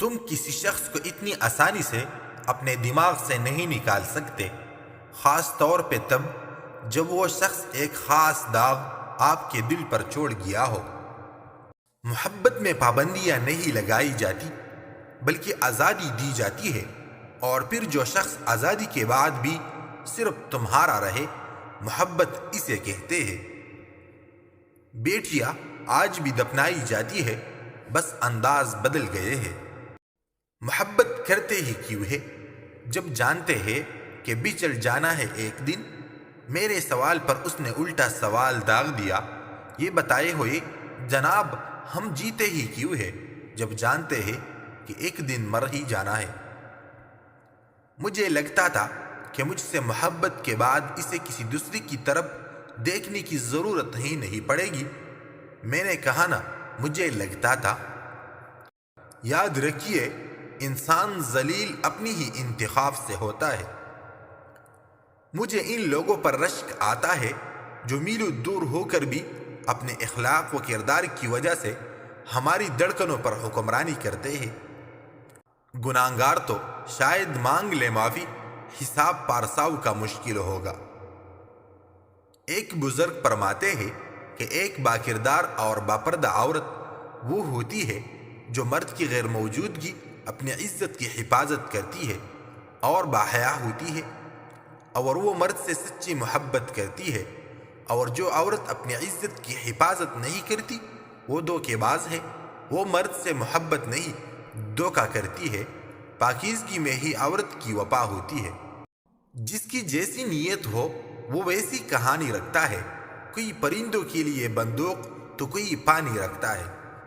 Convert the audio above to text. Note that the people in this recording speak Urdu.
تم کسی شخص کو اتنی آسانی سے اپنے دماغ سے نہیں نکال سکتے، خاص طور پہ تب جب وہ شخص ایک خاص داغ آپ کے دل پر چھوڑ گیا ہو۔ محبت میں پابندیاں نہیں لگائی جاتی بلکہ آزادی دی جاتی ہے، اور پھر جو شخص آزادی کے بعد بھی صرف تمہارا رہے، محبت اسے کہتے ہیں۔ بیٹیاں آج بھی دفنائی جاتی ہے، بس انداز بدل گئے ہیں۔ محبت کرتے ہی کیوں ہے جب جانتے ہیں کہ بچڑ جانا ہے ایک دن؟ میرے سوال پر اس نے الٹا سوال داغ دیا، یہ بتائے ہوئے جناب ہم جیتے ہی کیوں ہے جب جانتے ہیں کہ ایک دن مر ہی جانا ہے؟ مجھے لگتا تھا کہ مجھ سے محبت کے بعد اسے کسی دوسری کی طرف دیکھنے کی ضرورت ہی نہیں پڑے گی۔ میں نے کہا نا، مجھے لگتا تھا۔ یاد رکھیے، انسان ذلیل اپنی ہی انتخاب سے ہوتا ہے۔ مجھے ان لوگوں پر رشک آتا ہے جو میلوں دور ہو کر بھی اپنے اخلاق و کردار کی وجہ سے ہماری دھڑکنوں پر حکمرانی کرتے ہیں۔ گناہگار تو شاید مانگ لے معافی، حساب پارساؤ کا مشکل ہوگا۔ ایک بزرگ فرماتے ہیں کہ ایک باکردار اور باپردہ عورت وہ ہوتی ہے جو مرد کی غیر موجودگی اپنی عزت کی حفاظت کرتی ہے اور باحیا ہوتی ہے، اور وہ مرد سے سچی محبت کرتی ہے، اور جو عورت اپنی عزت کی حفاظت نہیں کرتی وہ دھوکے باز ہے۔ وہ مرد سے محبت نہیں، دھوکہ کرتی ہے۔ پاکیزگی میں ہی عورت کی وفا ہوتی ہے۔ جس کی جیسی نیت ہو وہ ویسی کہانی رکھتا ہے۔ کوئی پرندوں کے لیے بندوق تو کوئی پانی رکھتا ہے۔